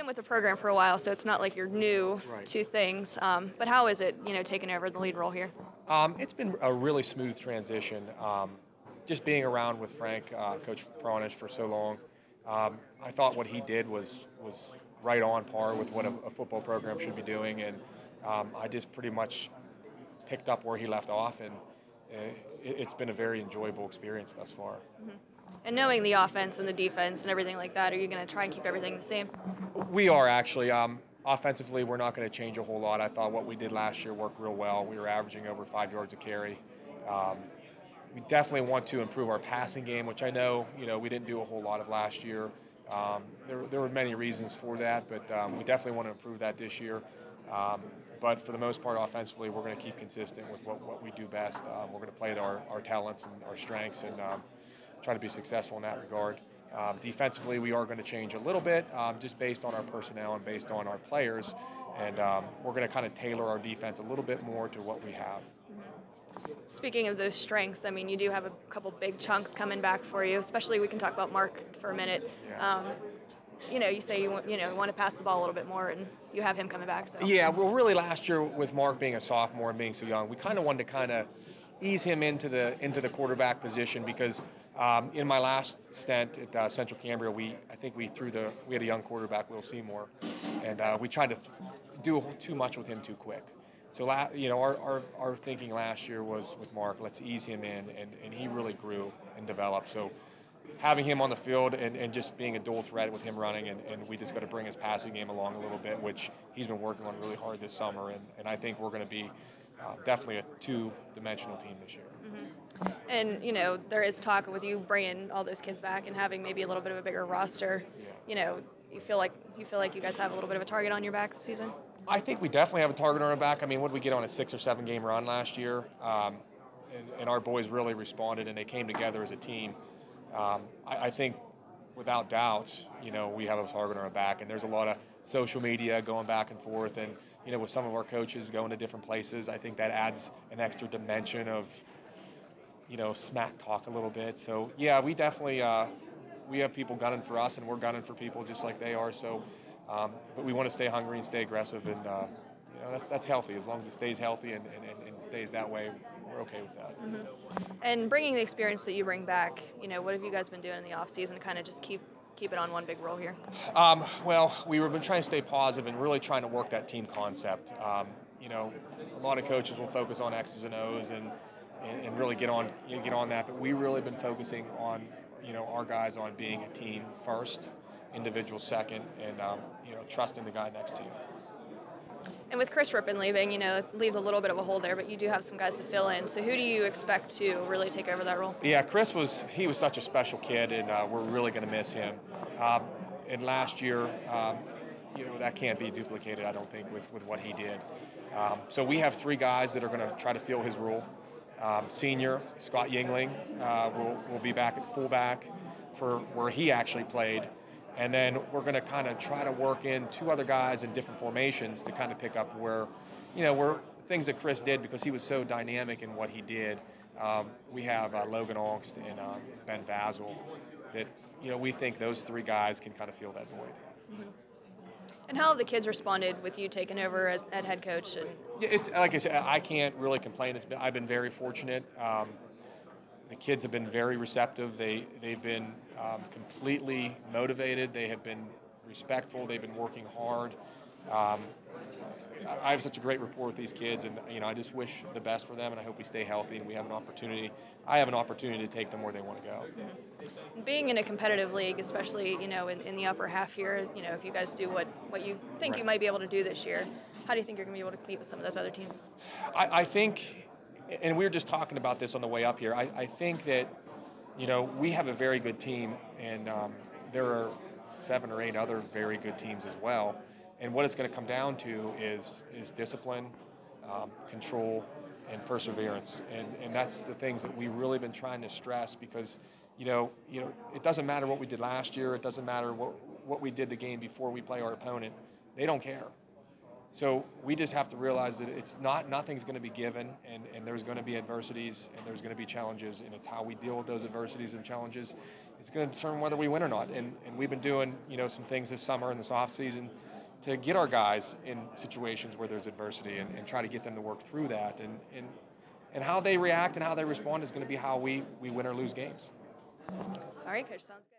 been with the program for a while, so it's not like you're new to things. But how is it, taking over the lead role here? It's been a really smooth transition. Just being around with Frank, Coach Pronish, for so long, I thought what he did was right on par with what a football program should be doing, and I just pretty much picked up where he left off, and it's been a very enjoyable experience thus far. Mm-hmm. And knowing the offense and the defense and everything like that, are you going to try and keep everything the same? We are actually. Offensively, we're not going to change a whole lot. I thought what we did last year worked real well. We were averaging over 5 yards a carry. We definitely want to improve our passing game, which I know, we didn't do a whole lot of last year. There were many reasons for that, but we definitely want to improve that this year. But for the most part, offensively, we're going to keep consistent with what we do best. We're going to play to our talents and our strengths and try to be successful in that regard. Defensively, we are going to change a little bit just based on our personnel and based on our players. And we're going to kind of tailor our defense a little bit more to what we have. Speaking of those strengths, I mean, you do have a couple big chunks coming back for you, especially we can talk about Mark for a minute. Yeah. You say you want to pass the ball a little bit more, and you have him coming back. So. Yeah, well, really last year with Mark being a sophomore and being so young, we kind of wanted to ease him into the quarterback position because in my last stint at Central Cambria, we had a young quarterback, Will Seymour, and we tried to do too much with him too quick. So our thinking last year was with Mark, let's ease him in, and he really grew and developed. So having him on the field and just being a dual threat with him running, and we just got to bring his passing game along a little bit, which he's been working on really hard this summer, and I think we're going to be definitely a two-dimensional team this year. Mm-hmm. And, there is talk with you bringing all those kids back and having maybe a little bit of a bigger roster. Yeah. You feel like you guys have a little bit of a target on your back this season? I think we definitely have a target on our back. I mean, what did we get on a 6 or 7 game run last year? And our boys really responded, and they came together as a team. I think, without doubt, we have a target on our back, and there's a lot of social media going back and forth, and with some of our coaches going to different places, I think that adds an extra dimension of, smack talk a little bit. So yeah, we definitely we have people gunning for us, and we're gunning for people just like they are. So, but we want to stay hungry and stay aggressive, and that's healthy. As long as it stays healthy and stays that way, we're okay with that. Mm-hmm. And bringing the experience that you bring back, what have you guys been doing in the off season to kind of just keep it on one big roll here? Well, we've been trying to stay positive and really trying to work that team concept. A lot of coaches will focus on X's and O's and really get on that, but we really been focusing on our guys on being a team first, individual second, and trusting the guy next to you. And with Chris Rippon leaving, leaves a little bit of a hole there, but you do have some guys to fill in. So who do you expect to really take over that role? Yeah, Chris was such a special kid, and we're really going to miss him. And last year, that can't be duplicated, I don't think, with what he did. So we have 3 guys that are going to try to fill his role. Senior Scott Yingling will be back at fullback for where he actually played. And then we're going to kind of try to work in 2 other guys in different formations to kind of pick up where things that Chris did, because he was so dynamic in what he did. We have Logan Ongst and Ben Vazel that, we think those 3 guys can kind of fill that void. Mm-hmm. And how have the kids responded with you taking over as head coach? And yeah, it's like I said, I can't really complain. I've been very fortunate. The kids have been very receptive. They've been completely motivated. They have been respectful. They've been working hard. I have such a great rapport with these kids, and I just wish the best for them, and I hope we stay healthy and we have an opportunity. I have an opportunity to take them where they want to go. Mm-hmm. Being in a competitive league, especially in the upper half here, if you guys do what you think you might be able to do this year, how do you think you're going to be able to compete with some of those other teams? I think, and we were just talking about this on the way up here, I think that we have a very good team, and there are 7 or 8 other very good teams as well. And what it's going to come down to is discipline, control, and perseverance. And that's the things that we've really been trying to stress, because it doesn't matter what we did last year. It doesn't matter what we did the game before we play our opponent. They don't care. So we just have to realize that nothing's going to be given, and there's going to be adversities and there's going to be challenges, and it's how we deal with those adversities and challenges. It's going to determine whether we win or not. And we've been doing some things this summer and this off season to get our guys in situations where there's adversity and try to get them to work through that. And how they react and how they respond is going to be how we win or lose games. All right, Coach. Sounds good.